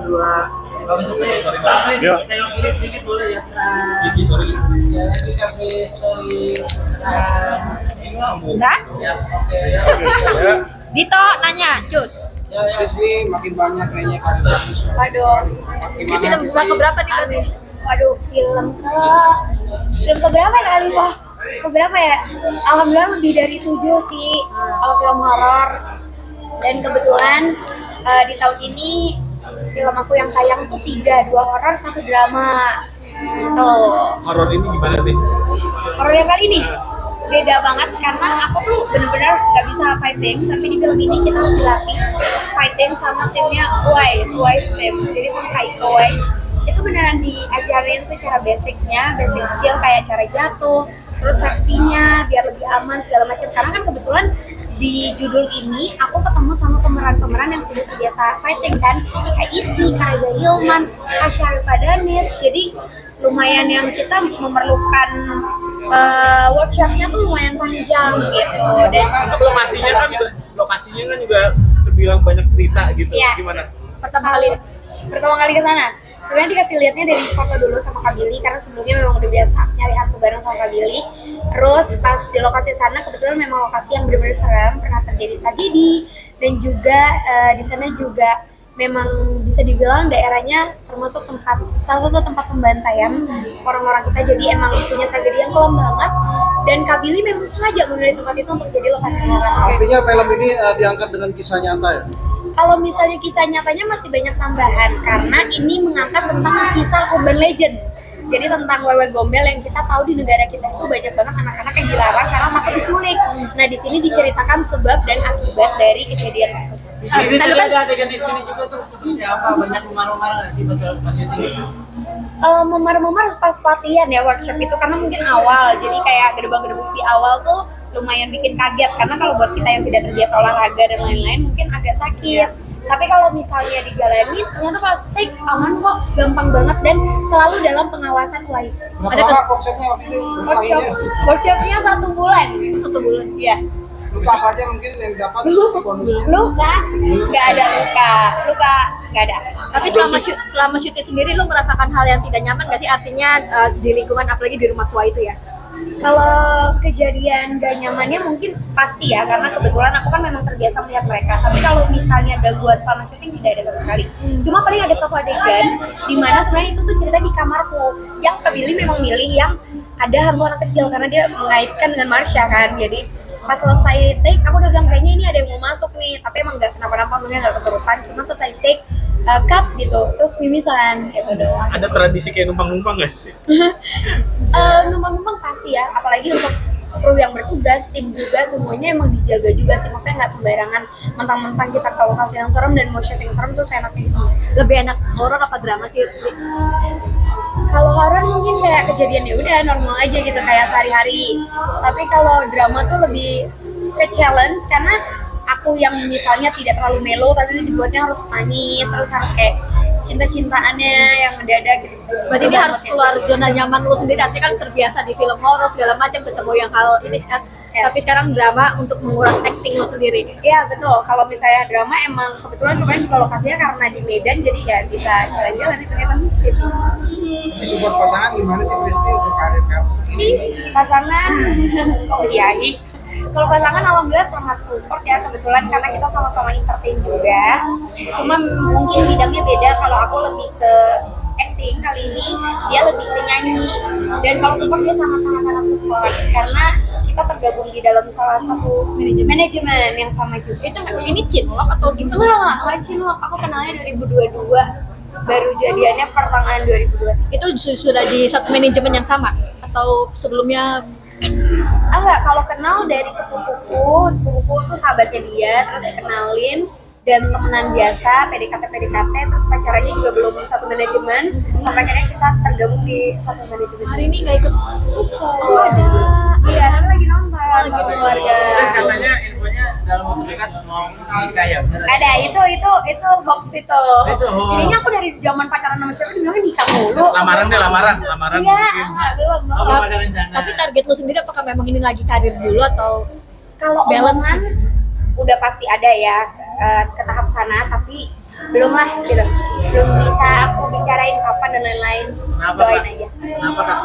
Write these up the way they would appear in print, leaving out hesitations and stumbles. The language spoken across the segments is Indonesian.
2022. Ya. Tengok kiri sedikit boleh ya. Lagi kasih story. Enggak? Ya, oke. Ya. Dito nanya, Cus. Sih makin banyak kayaknya kasus. Waduh. Ini film keberapa nih tadi? Waduh, film keberapa kali Pak? Keberapa ya? Alhamdulillah lebih dari 7 sih kalau film horor. Dan kebetulan di tahun ini film aku yang tayang tuh 3, 2 horor, 1 drama. Tuh. Horor ini gimana nih? Horor yang kali ini beda banget karena aku tuh bener-bener gak bisa fighting, tapi di film ini kita harus dilatih fighting sama timnya Wise team. Jadi sama Kak Iko Wise itu beneran diajarin secara basic skill kayak cara jatuh, terus safety-nya biar lebih aman segala macam. Karena kan kebetulan di judul ini aku ketemu sama pemeran-pemeran yang sudah terbiasa fighting kan, kayak Ismi, Kak Reza Hilman, Kak Syarifah Danis. Jadi lumayan yang kita memerlukan workshopnya tuh lumayan panjang gitu. Dan Untuk lokasinya kan juga terbilang banyak cerita gitu. Iya. Gimana? pertama kali ke sana sebenarnya dikasih lihatnya dari foto dulu sama Kak Billy karena sebelumnya memang udah biasa nyari hantu bareng sama Kak Billy. Terus pas di lokasi sana kebetulan memang lokasi yang benar-benar serem, pernah terjadi tragedi, dan juga di sana juga memang bisa dibilang daerahnya termasuk salah satu tempat pembantaian orang-orang kita, jadi emang punya tragedi yang kelam banget. Dan Kak Billy memang sengaja memilih tempat itu untuk jadi lokasi horor. Artinya film ini diangkat dengan kisah nyata ya? Kalau misalnya kisah nyatanya masih banyak tambahan karena ini mengangkat tentang kisah urban legend. Jadi tentang wewe gombel yang kita tahu di negara kita itu banyak banget anak-anak yang dilarang karena takut diculik. Nah di sini diceritakan sebab dan akibat dari kejadian tersebut. Di sini tadi ada adegan di sini juga tuh seperti apa? Banyak memar-memar nggak sih pas syuting? Memar-memar pas latihan ya workshop itu karena mungkin awal, jadi kayak gedebak-gedebuk di awal tuh lumayan bikin kaget karena kalau buat kita yang tidak terbiasa olahraga dan lain-lain mungkin agak sakit. Tapi kalau misalnya dijalani ternyata pas take aman kok, gampang banget dan selalu dalam pengawasan Wise. Berapa workshopnya waktu itu? Workshopnya 1 bulan. Iya. Luka apa aja mungkin yang dapat bonus? Luka nggak ada luka nggak ada. Tapi selama syuting sendiri lo merasakan hal yang tidak nyaman nggak sih? Artinya di lingkungan apalagi di rumah tua itu ya? Kalau kejadian gak nyamannya mungkin pasti ya, karena kebetulan aku kan memang terbiasa melihat mereka. Tapi kalau misalnya gangguan selama syuting tidak ada sama sekali. Cuma paling ada satu adegan di mana sebenarnya itu tuh cerita di kamarku yang Kak Billy memang milih yang ada hantu anak kecil karena dia mengaitkan dengan Marsha kan. Jadi pas selesai take aku udah bilang kayaknya ini ada yang mau masuk nih, tapi emang nggak kenapa-napa, mungkin nggak kesurupan, cuma selesai take cut gitu terus mimisan gitu doang. Ada tradisi kayak numpang-numpang nggak sih? Numpang-numpang pasti ya, apalagi untuk kru yang bertugas, tim juga semuanya emang dijaga juga sih, maksudnya nggak sembarangan mentang-mentang kita ke lokasi yang serem dan mau syuting serem tuh seenaknya gitu. Lebih enak horor apa drama sih? Kalau horor mungkin kayak kejadian ya udah normal aja gitu kayak sehari-hari. Tapi kalau drama tuh lebih ke challenge karena aku yang misalnya tidak terlalu melo tapi dibuatnya harus nangis, harus kayak cinta-cintaannya yang mendadak gitu. Berarti dia harus keluar zona nyaman lo sendiri. Artinya kan terbiasa di film horor segala macam ketemu yang hal ini kan. Ya. Tapi sekarang drama untuk menguras acting lo sendiri. Iya betul. Kalau misalnya drama emang kebetulan kemarin juga lokasinya karena di Medan jadi ya bisa jalan-jalan itu ternyata gitu. Support pasangan gimana sih Pristy untuk karir kamu ini? Pasangan kok iya nih. Kalau pasangan alhamdulillah sangat support ya, kebetulan karena kita sama-sama entertain juga. Cuma mungkin bidangnya beda, kalau aku lebih ke acting kali ini, dia lebih ke nyanyi. Dan kalau support dia sangat-sangat support karena kita tergabung di dalam salah satu manajemen yang sama juga. Itu ini cinlok atau gimana? Enggak cinlok, aku kenalnya 2022. Baru jadiannya pertengahan 2023. Itu sudah di satu manajemen yang sama atau sebelumnya? Enggak, kalau kenal dari sepupuku tuh sahabatnya dia, terus dikenalin dan temenan biasa, PDKT, terus pacarannya juga belum satu manajemen, sampai akhirnya kita tergabung di satu manajemen. Hari ini nggak ikut? Oh, ada. Iya, kan lagi nonton sama keluarga. Terus katanya infonya dalam waktu dekat mau nikah ya? Bener? Ada, itu hoax itu. Itu hoax. Ininya aku dari zaman pacaran sama siapa dibilangnya nikah mulu. Lamaran Iya, mungkin. belum. Oh, belum ada rencana. Tapi target lo sendiri apakah memang ini lagi karir dulu atau Kalau balance? omongan udah pasti ada ya ke tahap sana, tapi belum lah gitu, belum bisa aku bicarain kapan dan lain-lain. Kenapa, Doain Kak? aja. Kenapa Kak?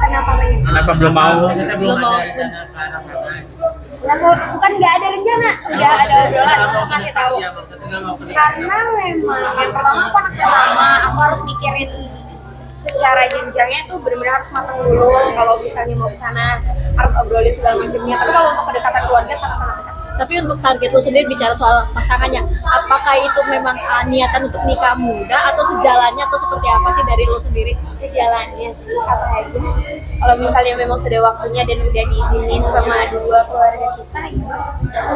Kenapa banyak? Kenapa belum mau? Maksudnya belum Belum mau. ada rencana ke arah sana. Bukan nggak ada rencana, udah ada obrolan untuk ngasih tahu. Iya, maksudnya nggak mau ke Karena memang yang pertama aku anak pertama, aku harus mikirin secara jenjangnya tuh benar-benar harus matang dulu. Kalau misalnya mau ke sana harus obrolin segala macamnya. Tapi kalau untuk kedekatan keluarga sangat-sangat dekat. Tapi untuk target lu sendiri bicara soal pasangannya, apakah itu memang niatan untuk nikah muda atau sejalannya atau seperti apa sih dari lu sendiri? Sejalannya sih apa aja. Kalau misalnya memang sudah waktunya dan udah diizinin sama dua keluarga kita, ya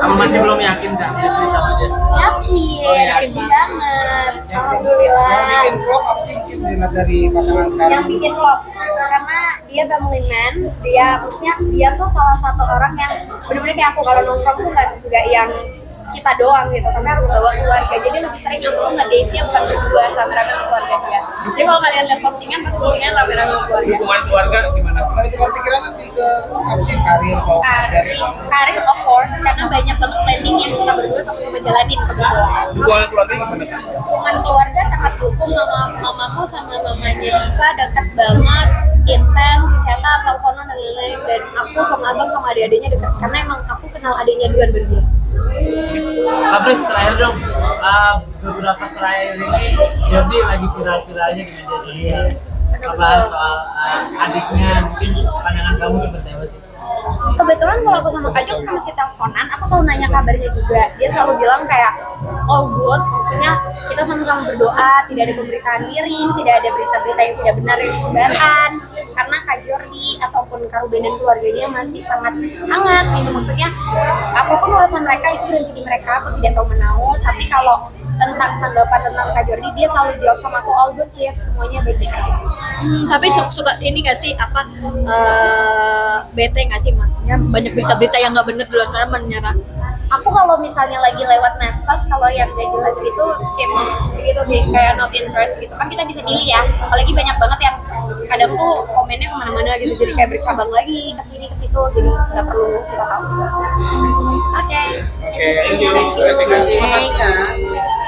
Kamu masih belum yakin Kak justru sama dia? yakin, Oh, yakin yakin banget. Alhamdulillah. Yang bikin vlog apa sih mungkin dilihat dari pasangan sekarang? Yang bikin vlog karena dia family man, maksudnya dia tuh salah satu orang yang bener-bener kayak aku kalau nongkrong tuh nggak yang kita doang gitu, tapi harus bawa keluarga. Jadi lebih sering aku tuh nge-date-nya bukan berdua rame-rame sama keluarga dia. Jadi kalau kalian lihat postingan pasti postingan rame-rame sama keluarga. Hubungan keluarga gimana? Kalau tukar pikiran lebih ke apa sih, karir atau dari Karir of course, karena banyak banget planning yang kita berdua sama-sama jalanin kebetulan. Hubungan keluarga gimana? Dukungan keluarga sangat dukung, mamaku sama mamanya Diva dekat banget, intens, chat-an, teleponan dan lain-lain. Dan aku sama abang sama adik-adiknya dekat karena emang aku kenal adiknya duluan berdua. Kak Pris, terakhir dong, beberapa terakhir ini Jordi lagi viral-viralnya di media sosial. Ngebahas soal adiknya, mungkin pandangan kamu seperti apa sih? Kebetulan kalau aku sama Kak Jo masih teleponan, aku selalu nanya kabarnya juga. Dia selalu bilang kayak all good, maksudnya kita sama-sama berdoa, tidak ada pemberitaan miring, tidak ada berita-berita yang tidak benar yang disebarkan. Karena Kak Jordi ataupun Kak Ruben dan keluarganya masih sangat hangat gitu, maksudnya apapun urusan mereka itu berhenti di mereka, aku tidak tahu menau. Tapi kalau tentang tanggapan tentang Kak Jordi, dia selalu jawab sama aku all good, sis, semuanya baik-baik aja. Tapi suka ini nggak sih apa bete nggak sih maksudnya banyak berita-berita yang nggak benar di luar sana menyerang? Aku kalau misalnya lagi lewat medsos, kalau yang gak jelas gitu skip gitu sih, kayak not interest gitu kan, kita bisa milih ya. Apalagi banyak banget yang kadang tuh komennya kemana-mana gitu, jadi kayak bercabang lagi ke sini ke situ, jadi nggak perlu kita tahu. Oke, Oke, thank you. Terima kasih.